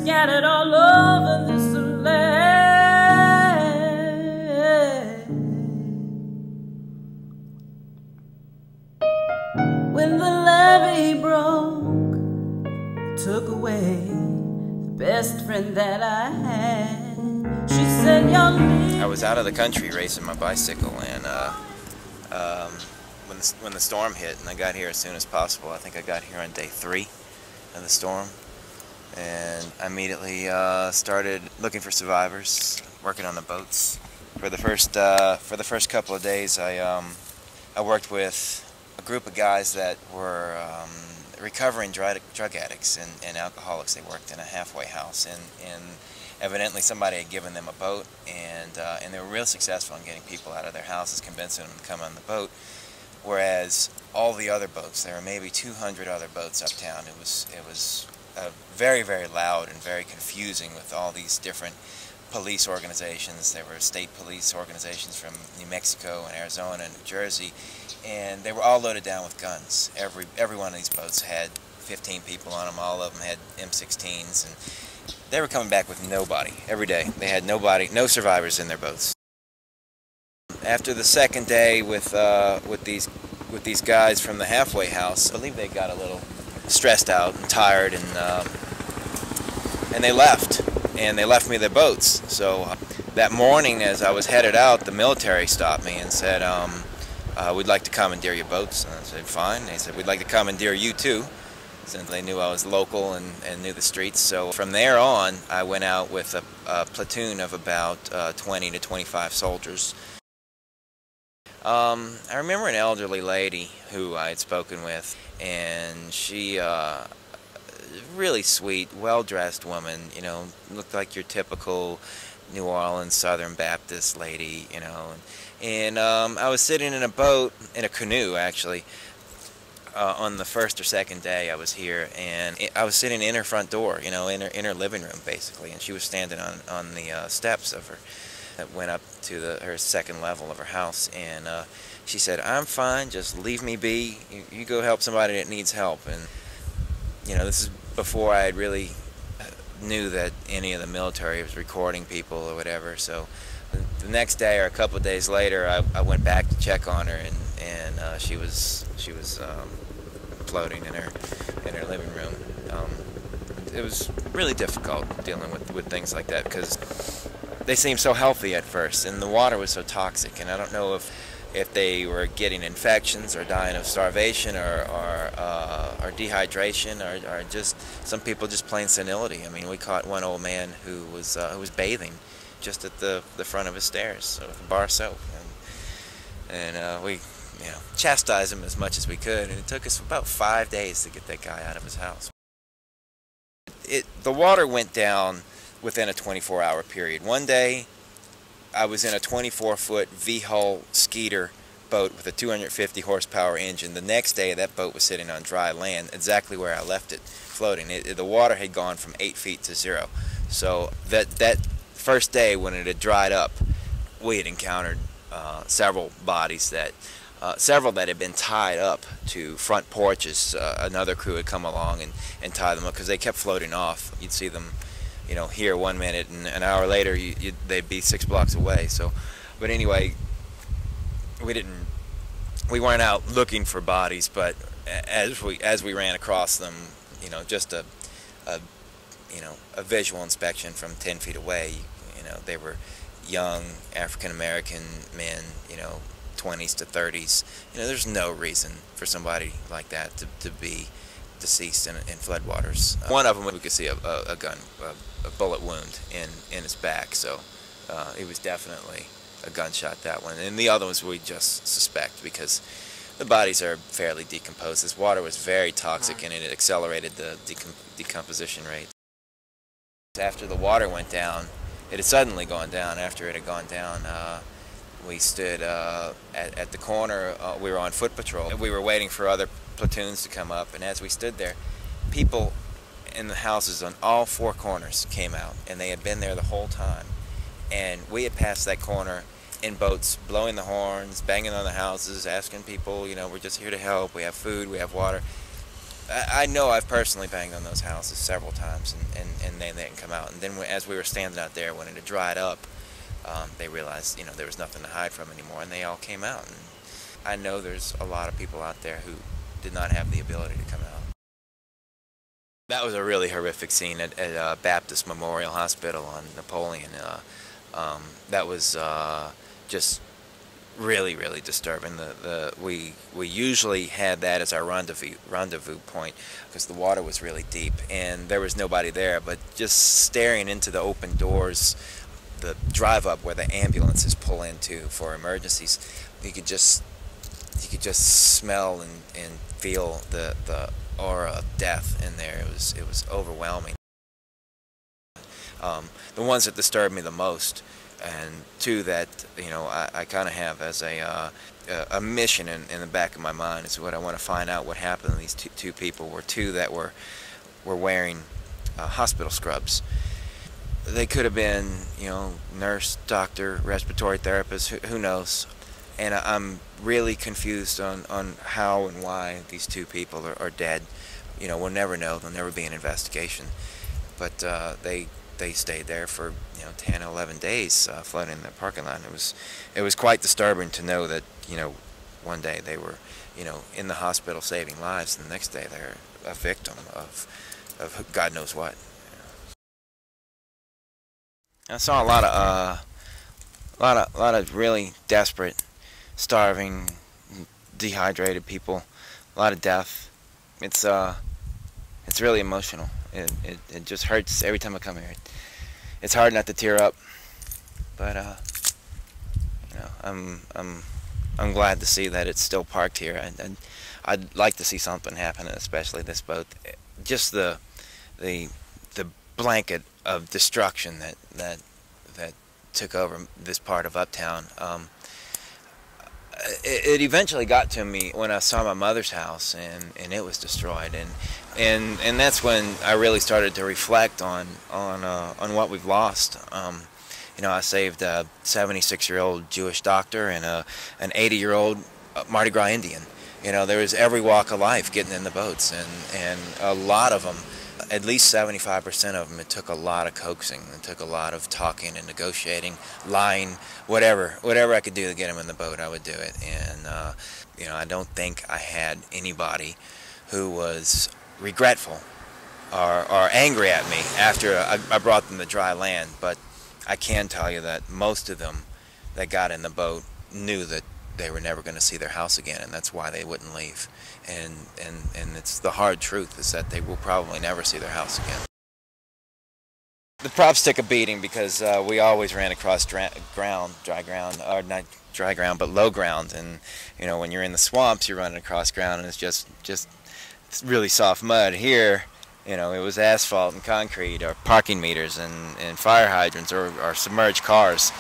scattered all over this land. When the levee broke, took away the best friend that I had. She said, young man. I was out of the country racing my bicycle, and when the storm hit, and I got here as soon as possible. I think I got here on day 3 of the storm, and I immediately started looking for survivors, working on the boats. For the first couple of days, I worked with a group of guys that were recovering drug addicts and alcoholics. They worked in a halfway house, and evidently somebody had given them a boat, and they were real successful in getting people out of their houses, convincing them to come on the boat. Whereas all the other boats, there were maybe 200 other boats uptown. It was very, very loud and very confusing with all these different police organizations. There were state police organizations from New Mexico and Arizona and New Jersey, and they were all loaded down with guns. Every one of these boats had 15 people on them. All of them had M16s, and they were coming back with nobody every day. They had nobody, no survivors in their boats. After the second day with these guys from the halfway house, I believe they got a little stressed out and tired, and they left. And they left me their boats. So that morning, as I was headed out, the military stopped me and said, "We'd like to commandeer your boats." And I said, "Fine." They said, "We'd like to commandeer you too," since they knew I was local and knew the streets. So from there on, I went out with a platoon of about 20 to 25 soldiers. I remember an elderly lady who I had spoken with, and she, really sweet, well-dressed woman, you know, looked like your typical New Orleans Southern Baptist lady, you know. And I was sitting in a boat, in a canoe actually, on the first or second day I was here, and I was sitting in her front door, you know, in her living room basically, and she was standing on the steps of her that went up to her second level of her house, and she said, "I'm fine, just leave me be. You go help somebody that needs help." And you know, this is before I had really knew that any of the military was recording people or whatever. So the next day or a couple of days later, I went back to check on her, and she was floating in her living room. It was really difficult dealing with things like that, because they seemed so healthy at first, and the water was so toxic, and I don't know if they were getting infections or dying of starvation or dehydration, or just some people just plain senility. I mean, we caught one old man who was bathing just at the front of his stairs with a bar of soap, and we chastised him as much as we could, and it took us about 5 days to get that guy out of his house. The water went down within a 24-hour period. One day, I was in a 24-foot V-hull Skeeter boat with a 250 horsepower engine. The next day, that boat was sitting on dry land, exactly where I left it, floating. The water had gone from 8 feet to 0. So that first day, when it had dried up, we had encountered several bodies several that had been tied up to front porches. Another crew had come along and tied them up because they kept floating off. You'd see them, you know, here 1 minute, and an hour later they'd be 6 blocks away. So, but anyway, we weren't out looking for bodies, but as we ran across them, you know, just a visual inspection from 10 feet away, you know, they were young African American men, you know, 20s to 30s. You know, there's no reason for somebody like that to be deceased in floodwaters. One of them, we could see a bullet wound in his back, so it was definitely a gunshot, that one. And the other ones we just suspect, because the bodies are fairly decomposed. This water was very toxic, and it accelerated the decomposition rate. After the water went down, it had suddenly gone down. After it had gone down, we stood at the corner. We were on foot patrol. We were waiting for other platoons to come up, and as we stood there, people in the houses on all 4 corners came out, and they had been there the whole time. And we had passed that corner in boats, blowing the horns, banging on the houses, asking people, you know, we're just here to help, we have food, we have water. I know I've personally banged on those houses several times, and they didn't come out. And then as we were standing out there, when it had dried up, they realized, you know, there was nothing to hide from anymore, and they all came out. And I know there's a lot of people out there who did not have the ability to come out. That was a really horrific scene at Baptist Memorial Hospital on Napoleon. That was just really, really disturbing. We usually had that as our rendezvous point because the water was really deep and there was nobody there. But just staring into the open doors, the drive up where the ambulances pull into for emergencies, you could just smell and feel the aura of death in there. It was overwhelming. The ones that disturbed me the most, and two that, you know, I kind of have as a mission in the back of my mind, is what I want to find out what happened to these two people. Were two that were wearing hospital scrubs. They could have been, you know, nurse, doctor, respiratory therapist, who knows. And I'm really confused on how and why these two people are dead. You know, we'll never know. There'll never be an investigation. But they stayed there for, you know, 10, 11 days floating in the parking lot. It was quite disturbing to know that, you know, one day they were, you know, in the hospital saving lives, and the next day they're a victim of God knows what. I saw a lot of really desperate, starving, dehydrated people, a lot of death. It's really emotional. It just hurts every time I come here. It's hard not to tear up, but you know, I'm glad to see that it's still parked here. I'd like to see something happen, especially this boat. Just the blanket of destruction that took over this part of Uptown. It eventually got to me when I saw my mother's house and it was destroyed, and that's when I really started to reflect on what we've lost. You know, I saved a 76-year-old Jewish doctor and an 80-year-old Mardi Gras Indian. You know, there was every walk of life getting in the boats, and a lot of them, at least 75% of them, it took a lot of coaxing. It took a lot of talking and negotiating, lying, whatever I could do to get them in the boat, I would do it. And you know, I don't think I had anybody who was regretful or angry at me after I brought them to dry land. But I can tell you that most of them that got in the boat knew that they were never going to see their house again, and that's why they wouldn't leave. And it's the hard truth, is that they will probably never see their house again. The props took a beating because we always ran across dry ground, or not dry ground, but low ground. And you know, when you're in the swamps, you're running across ground, and it's just it's really soft mud. Here, you know, it was asphalt and concrete, or parking meters and fire hydrants, or submerged cars.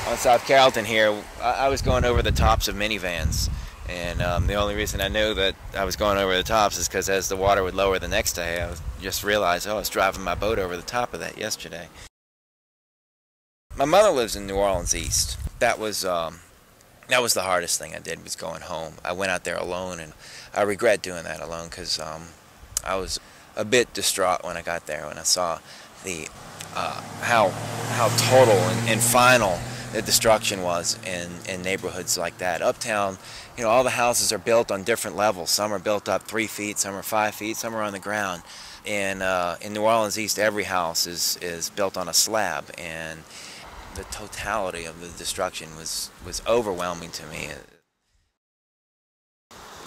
On South Carrollton here, I was going over the tops of minivans, and the only reason I knew that I was going over the tops is because as the water would lower the next day, I just realized, oh, I was driving my boat over the top of that yesterday. My mother lives in New Orleans East. That was the hardest thing I did, was going home. I went out there alone, and I regret doing that alone because I was a bit distraught when I got there, when I saw the how total and final the destruction was in neighborhoods like that. Uptown, you know, all the houses are built on different levels. Some are built up 3 feet, some are 5 feet, some are on the ground. And in New Orleans East, every house is built on a slab, and the totality of the destruction was overwhelming to me.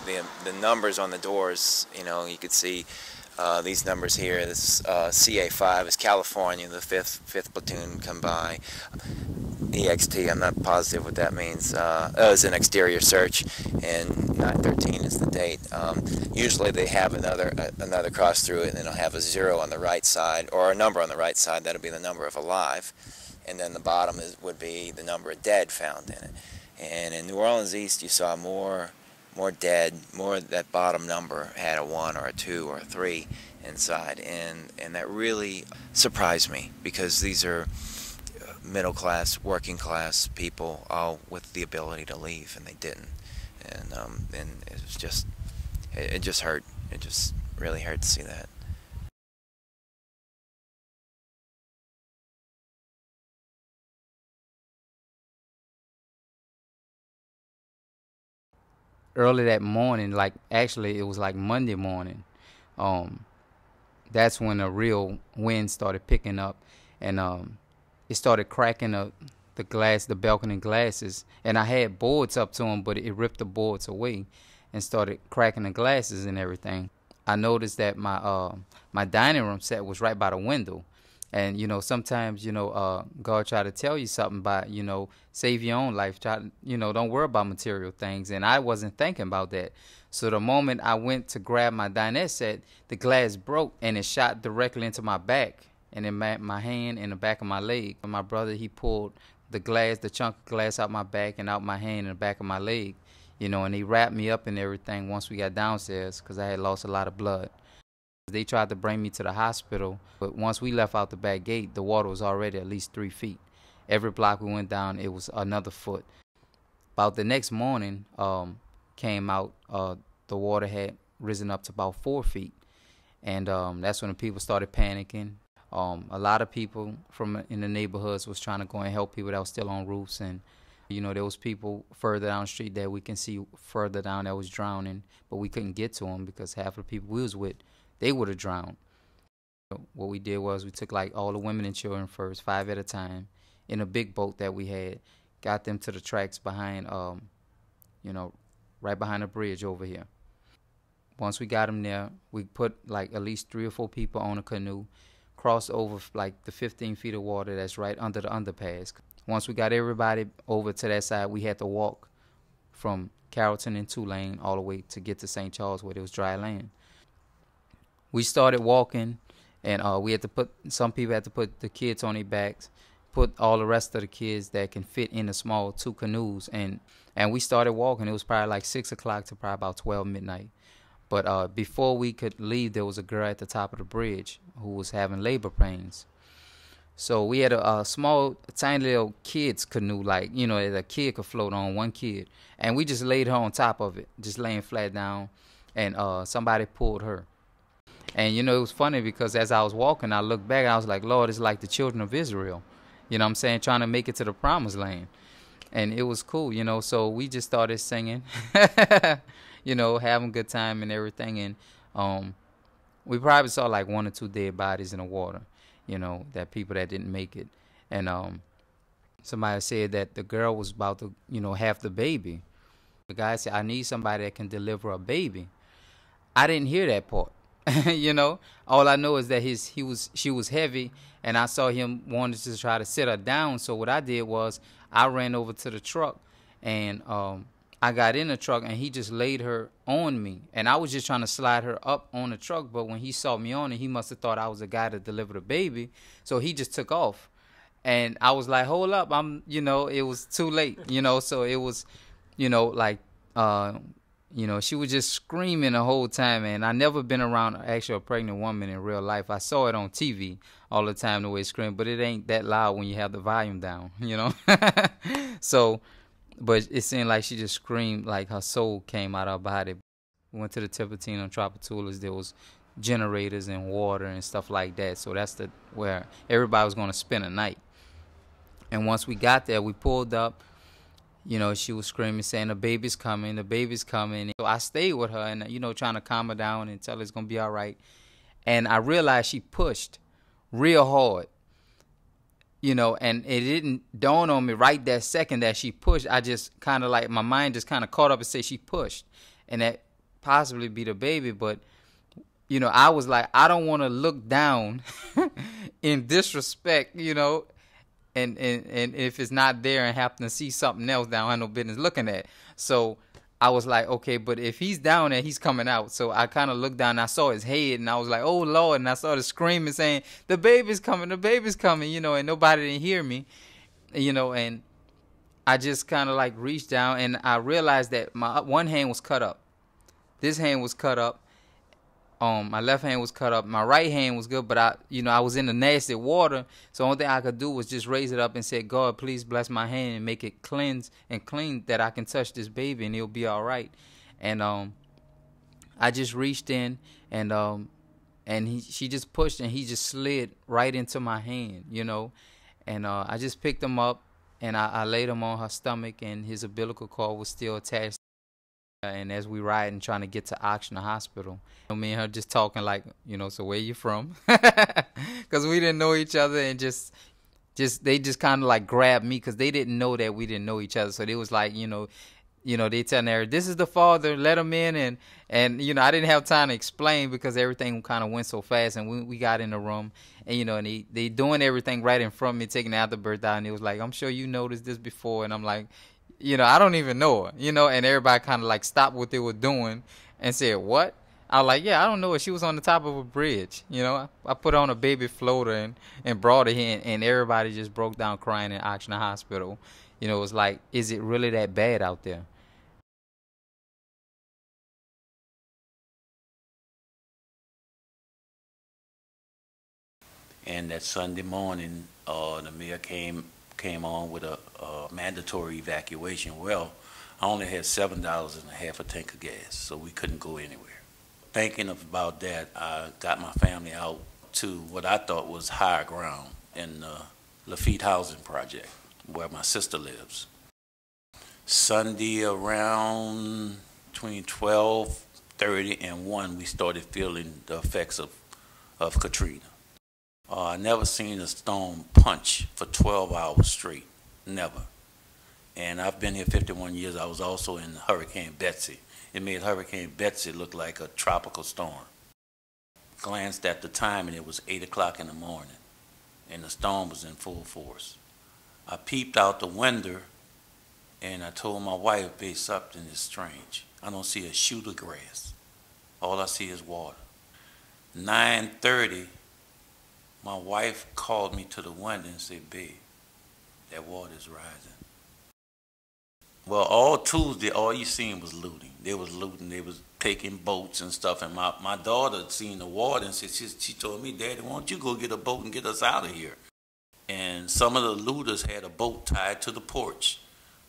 The numbers on the doors, you know, you could see these numbers here. This CA5 is California, the fifth platoon come by. EXT, I'm not positive what that means. It's an exterior search, and 913 is the date. Usually they have another cross through it, and then they'll have a 0 on the right side, or a number on the right side. That'll be the number of alive, and then the bottom would be the number of dead found in it. And in New Orleans East, you saw more dead, more. That bottom number had a 1 or a 2 or a 3 inside, and that really surprised me, because these are middle class, working class people, all with the ability to leave, and they didn't. And it was just, it just hurt. It just really hurt to see that. Early that morning, like actually it was like Monday morning. Um, that's when a real wind started picking up, and it started cracking the glass, the balcony glasses, and I had boards up to them, but it ripped the boards away, and started cracking the glasses and everything. I noticed that my dining room set was right by the window, and sometimes God try to tell you something by save your own life. Try to, don't worry about material things, and I wasn't thinking about that. So the moment I went to grab my dinette set, the glass broke and it shot directly into my back and in my hand and the back of my leg. My brother, he pulled the chunk of glass out my back and out my hand and the back of my leg, and he wrapped me up and everything once we got downstairs because I had lost a lot of blood. They tried to bring me to the hospital, but once we left out the back gate, the water was already at least 3 feet. Every block we went down, it was another foot. About the next morning, came out, the water had risen up to about 4 feet. And that's when the people started panicking. A lot of people from in the neighborhoods was trying to go and help people that was still on roofs. And, there was people further down the street that we can see further down that was drowning, but we couldn't get to them because half of the people we was with, they would have drowned. What we did was we took like all the women and children first, 5 at a time, in a big boat that we had, got them to the tracks behind, right behind the bridge over here. Once we got them there, we put like at least 3 or 4 people on a canoe, crossed over like the 15 feet of water that's right under the underpass. Once we got everybody over to that side, we had to walk from Carrollton and Tulane all the way to get to St. Charles where there was dry land. We started walking, and some people had to put the kids on their backs, put all the rest of the kids that can fit in the small 2 canoes, and we started walking. It was probably like 6 o'clock to probably about 12 midnight. But before we could leave, there was a girl at the top of the bridge who was having labor pains. So we had a small, tiny little kid's canoe, like, that a kid could float on, one kid. And we just laid her on top of it, just laying flat down, and somebody pulled her. And, it was funny because as I was walking, I looked back and I was like, Lord, it's like the children of Israel, you know what I'm saying, trying to make it to the promised land. And it was cool, so we just started singing, having a good time and everything. And we probably saw like 1 or 2 dead bodies in the water, that people that didn't make it. And somebody said that the girl was about to, have the baby. The guy said, I need somebody that can deliver a baby. I didn't hear that part. All I know is that she was heavy, and I saw him wanted to try to sit her down. So what I did was I ran over to the truck, and I got in the truck, and he just laid her on me, and I was just trying to slide her up on the truck. But when he saw me on it, he must have thought I was the guy that delivered the baby, so he just took off. And I was like, hold up, it was too late, so it was, like. She was just screaming the whole time, and I never been around actually a pregnant woman in real life. I saw it on TV all the time, the way it screamed, but it ain't that loud when you have the volume down, So, but it seemed like she just screamed like her soul came out of her body. We went to the Tippertine on Tropicoulas. There was generators and water and stuff like that, so that's where everybody was going to spend a night. And once we got there, we pulled up. She was screaming, saying, the baby's coming, the baby's coming. So I stayed with her and, trying to calm her down and tell her it's going to be all right. And I realized she pushed real hard, and it didn't dawn on me right that second that she pushed. I just kind of like, my mind just kind of caught up and said she pushed. And that possibly be the baby. But, I was like, I don't want to look down in disrespect, And if it's not there and happen to see something else down, I have no business looking at. So I was like, okay, but if he's down there, he's coming out. So I kind of looked down and I saw his head and I was like, oh, Lord. And I started screaming, saying, the baby's coming, and nobody didn't hear me, and I just kind of like reached down and I realized that my one hand was cut up. This hand was cut up. My left hand was cut up. My right hand was good, but I was in the nasty water. So the only thing I could do was just raise it up and say, God, please bless my hand and make it cleanse and clean that I can touch this baby and it'll be all right. And I just reached in and she just pushed and he just slid right into my hand, you know. And I just picked him up and I laid him on her stomach and his umbilical cord was still attached. And as we riding trying to get to Oxnard Hospital, me and her just talking like, you know, so where you from? Because we didn't know each other and just they just kind of like grabbed me because they didn't know that we didn't know each other. So they was like, they telling her, this is the father, let him in. And I didn't have time to explain because everything kind of went so fast. And we got in the room and, and they doing everything right in front of me, taking the afterbirth out. And it was like, I'm sure you noticed this before. And I'm like, I don't even know her, and everybody kind of like stopped what they were doing and said, what? I was like, yeah, I don't know her. She was on the top of a bridge. I put on a baby floater and brought her in, and everybody just broke down crying in Oxnard Hospital. It was like, is it really that bad out there? And that Sunday morning, the mayor came on with a mandatory evacuation. Well, I only had $7 and a half a tank of gas, so we couldn't go anywhere. Thinking about that, I got my family out to what I thought was higher ground in the Lafitte Housing Project, where my sister lives. Sunday around between 12:30 and 1, we started feeling the effects of Katrina. I never seen a storm punch for 12 hours straight, never. And I've been here 51 years. I was also in Hurricane Betsy. It made Hurricane Betsy look like a tropical storm. Glanced at the time and it was 8 o'clock in the morning and the storm was in full force. I peeped out the window and I told my wife, babe, something is strange. I don't see a shoot of grass. All I see is water. 9:30, my wife called me to the window and said, babe, that water is rising. Well, all Tuesday, all you seen was looting. They was looting. They was taking boats and stuff. And my daughter seen the water and said, she told me, Daddy, why don't you go get a boat and get us out of here? And some of the looters had a boat tied to the porch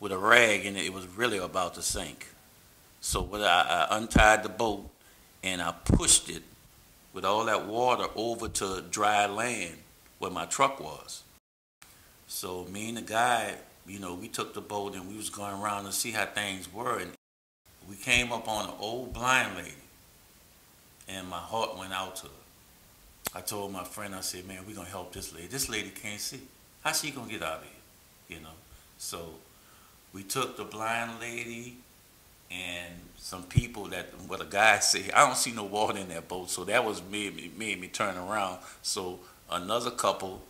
with a rag in it. It was really about to sink. So I untied the boat and I pushed it with all that water over to dry land where my truck was. So me and the guy, we took the boat and we was going around to see how things were. And we came up on an old blind lady and my heart went out to her. I told my friend, I said, man, we're going to help this lady. This lady can't see. How's she going to get out of here? So we took the blind lady and some people what a guy said, I don't see no water in that boat. So that was made me turn around. So another couple,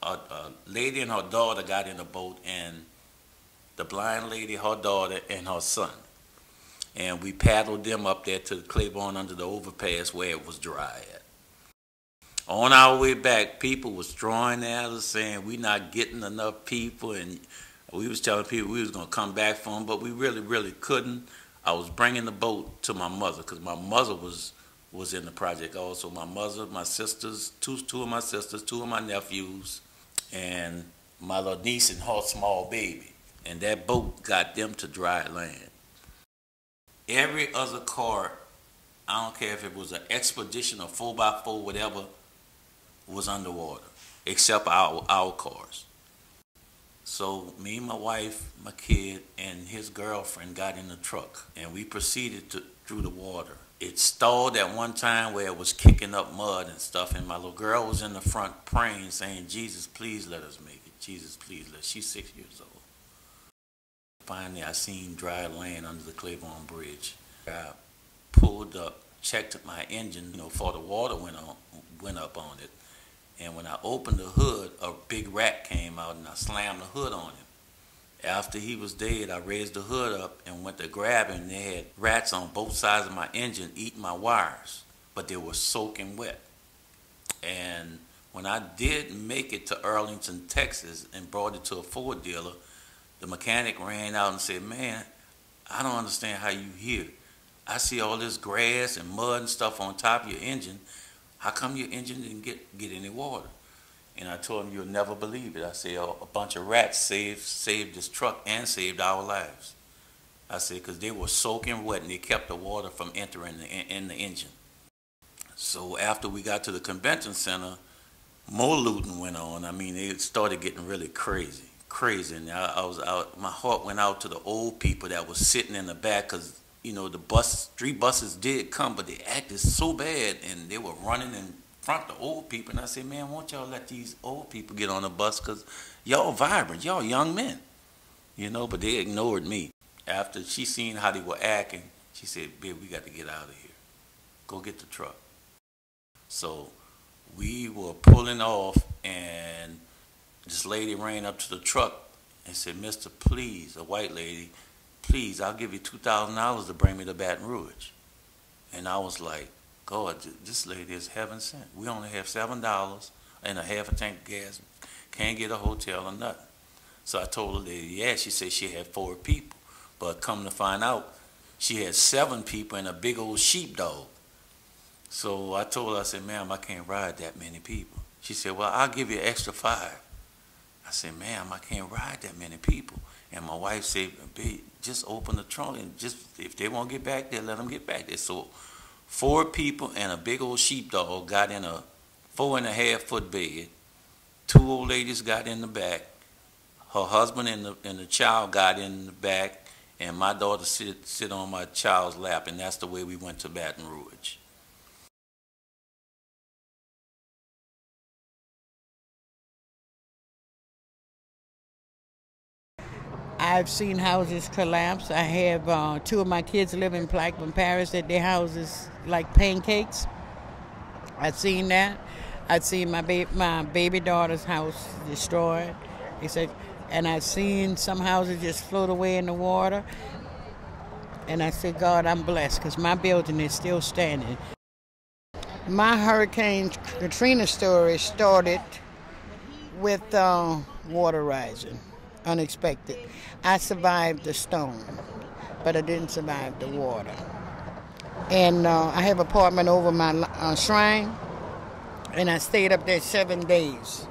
a lady and her daughter got in the boat, and the blind lady, her daughter, and her son. And we paddled them up there to Claiborne under the overpass where it was dry at. On our way back, people was throwing at us saying we not getting enough people, and we was telling people we was going to come back for them, but we really, really couldn't. I was bringing the boat to my mother because my mother was in the project also. My mother, my sisters, two of my sisters, two of my nephews, and my little niece and her small baby. And that boat got them to dry land. Every other car, I don't care if it was an Expedition or 4x4, whatever, was underwater, except our cars. So me, my wife, my kid, and his girlfriend got in the truck, and we proceeded through the water. It stalled at one time where it was kicking up mud and stuff, and my little girl was in the front praying, saying, Jesus, please let us make it. Jesus, please let us. She's 6 years old. Finally, I seen dry land under the Claiborne Bridge. I pulled up, checked my engine, before the water went up on it. And when I opened the hood, a big rat came out and I slammed the hood on him. After he was dead, I raised the hood up and went to grab him. They had rats on both sides of my engine eating my wires, but they were soaking wet. And when I did make it to Arlington, Texas, and brought it to a Ford dealer, the mechanic ran out and said, man, I don't understand how you here. I see all this grass and mud and stuff on top of your engine. How come your engine didn't get any water? And I told him, you'll never believe it. I said, a bunch of rats saved this truck and saved our lives. I said, because they were soaking wet and they kept the water from entering in the engine. So after we got to the convention center, more looting went on. I mean, it started getting really crazy. And I was out. My heart went out to the old people that was sitting in the back, because the street buses did come, but they acted so bad and they were running in front of the old people. And I said, man, won't y'all let these old people get on the bus, because y'all vibrant, y'all young men, But they ignored me. After she seen how they were acting, she said, babe, we got to get out of here. Go get the truck. So we were pulling off, and this lady ran up to the truck and said, Mister, please, a white lady, please, I'll give you $2,000 to bring me to Baton Rouge. And I was like, God, this lady is heaven sent. We only have $7 and a half a tank of gas. Can't get a hotel or nothing. So I told the lady, yeah, she said she had 4 people. But come to find out, she had 7 people and a big old sheepdog. So I told her, I said, ma'am, I can't ride that many people. She said, well, I'll give you an extra 5. I said, ma'am, I can't ride that many people. And my wife said, babe, just open the trunk and just, if they won't get back there, let them get back there. So 4 people and a big old sheepdog got in a 4.5-foot bed. 2 old ladies got in the back. Her husband and the child got in the back, and my daughter sit on my child's lap, and that's the way we went to Baton Rouge. I've seen houses collapse. I have 2 of my kids live in Plaquemine Parish, that their houses like pancakes. I've seen that. I've seen my baby daughter's house destroyed. He said, and I've seen some houses just float away in the water. And I said, God, I'm blessed, because my building is still standing. My Hurricane Katrina story started with water rising, unexpected. I survived the storm, but I didn't survive the water. And I have an apartment over my shrine, and I stayed up there 7 days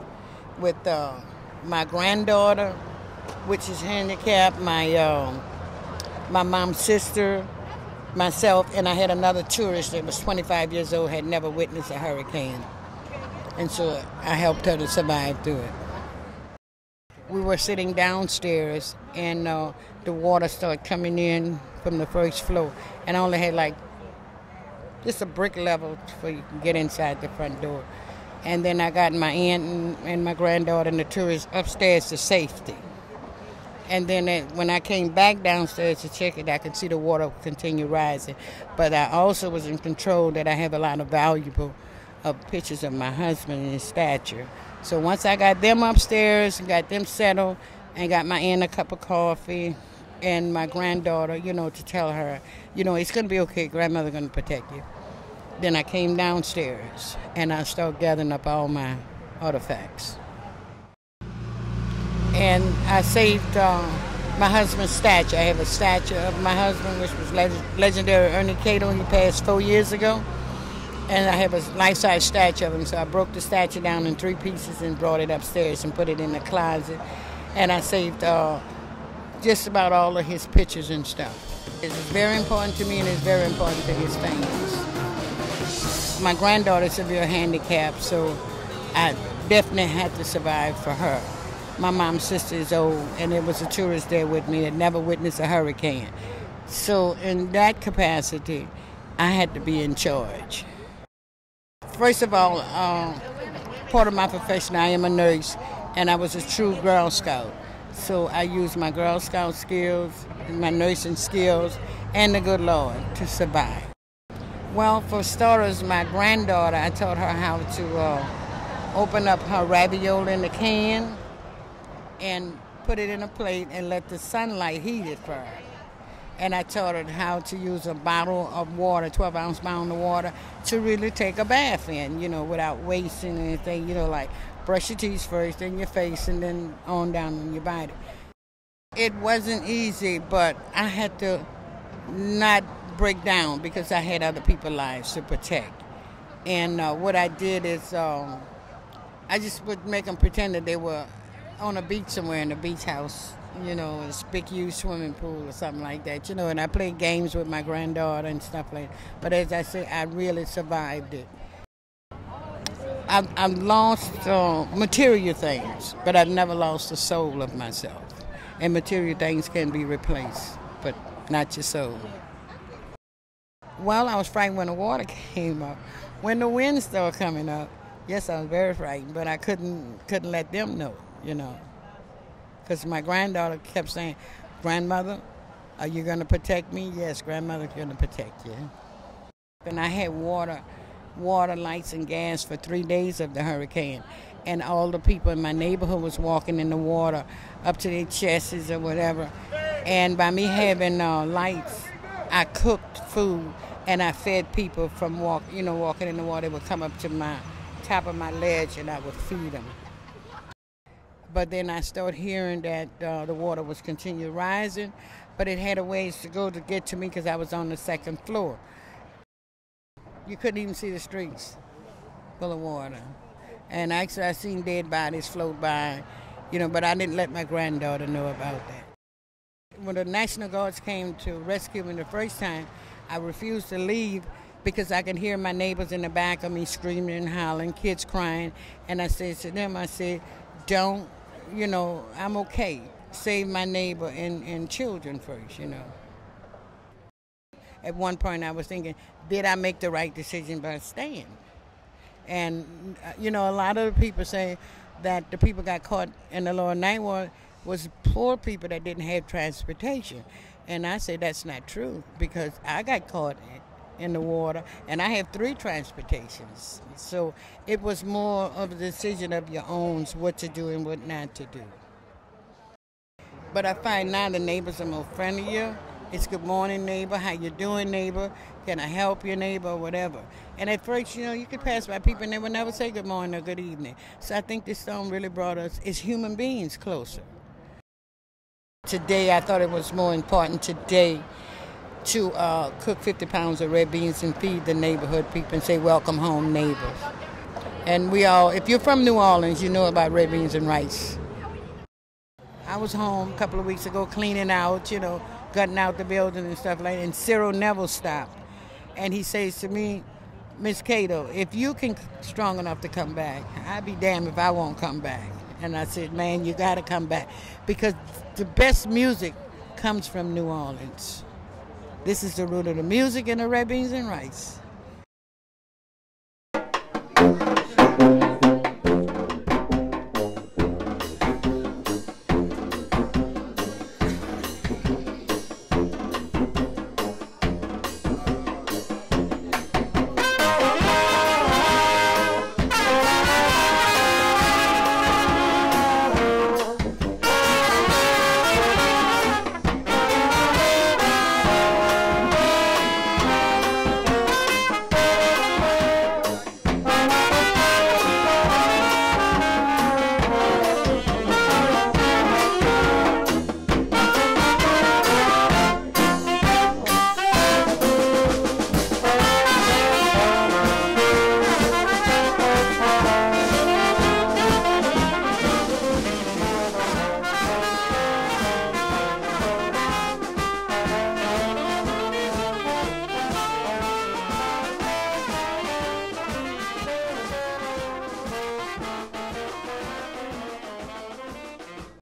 with my granddaughter, which is handicapped, my mom's sister, myself, and I had another tourist that was 25 years old, had never witnessed a hurricane. And so I helped her to survive through it. We were sitting downstairs, and the water started coming in from the first floor, and I only had like just a brick level for you to get inside the front door. And then I got my aunt and my granddaughter and the tourists upstairs to safety. And then when I came back downstairs to check it, I could see the water continue rising. But I also was in control that I have a lot of valuable pictures of my husband and his stature. So once I got them upstairs and got them settled and got my aunt a cup of coffee and my granddaughter, to tell her, it's going to be okay, grandmother's going to protect you. Then I came downstairs and I started gathering up all my artifacts. And I saved my husband's statue. I have a statue of my husband, which was legendary Ernie K-Doe. He passed 4 years ago. And I have a life-size statue of him, so I broke the statue down in 3 pieces and brought it upstairs and put it in the closet. And I saved just about all of his pictures and stuff. It's very important to me, and it's very important to his fans. My granddaughter's severe handicapped, so I definitely had to survive for her. My mom's sister is old, and there was a tourist there with me that never witnessed a hurricane. So in that capacity, I had to be in charge. First of all, part of my profession, I am a nurse, and I was a true Girl Scout. So I used my Girl Scout skills, my nursing skills, and the good Lord to survive. Well, for starters, my granddaughter, I taught her how to open up her ravioli in the can and put it in a plate and let the sunlight heat it for her. And I taught her how to use a bottle of water, 12-ounce bottle of water, to really take a bath in, without wasting anything, like brush your teeth first, then your face, and then on down on your body. It wasn't easy, but I had to not break down because I had other people's lives to protect. And what I did is I just would make them pretend that they were on a beach somewhere in a beach house, you know, a big huge swimming pool or something like that, you know, and I played games with my granddaughter and stuff like that. But as I said, I really survived it. I've lost material things, but I've never lost the soul of myself. And material things can be replaced, but not your soul. Well, I was frightened when the water came up. When the wind started coming up, yes, I was very frightened, but I couldn't let them know, you know. Because my granddaughter kept saying, "Grandmother, are you going to protect me?" "Yes, grandmother's going to protect you." And I had water, lights, and gas for 3 days of the hurricane. And all the people in my neighborhood was walking in the water up to their chests or whatever. And by me having lights, I cooked food and I fed people from walking in the water. They would come up to my top of my ledge and I would feed them. But then I started hearing that the water was continuing rising, but it had a ways to go to get to me because I was on the second floor. You couldn't even see the streets full of water. And actually I seen dead bodies float by, you know, but I didn't let my granddaughter know about that. When the National Guards came to rescue me the first time, I refused to leave because I could hear my neighbors in the back of me screaming and hollering, kids crying. And I said to them, I said, "Don't, you know, I'm okay. Save my neighbor and children first, you know." At one point I was thinking, did I make the right decision by staying? And, you know, a lot of the people say that the people got caught in the lower ninth ward was poor people that didn't have transportation. And I say that's not true because I got caught in the water and I have 3 transportations. So it was more of a decision of your own, what to do and what not to do. But I find now the neighbors are more friendlier. It's good morning, neighbor. How you doing, neighbor? Can I help your neighbor or whatever? And at first, you know, you could pass by people and they would never say good morning or good evening. So I think this storm really brought us as human beings closer. Today, I thought it was more important today to cook 50 pounds of red beans and feed the neighborhood people and say, "Welcome home, neighbors." And we all, if you're from New Orleans, you know about red beans and rice. I was home a couple of weeks ago cleaning out, you know, gutting out the building and stuff like that, and Cyril never stopped. And he says to me, "Miss K-Doe, if you can strong enough to come back, I'd be damned if I won't come back." And I said, "Man, you got to come back because the best music comes from New Orleans. This is the root of the music and the red beans and rice."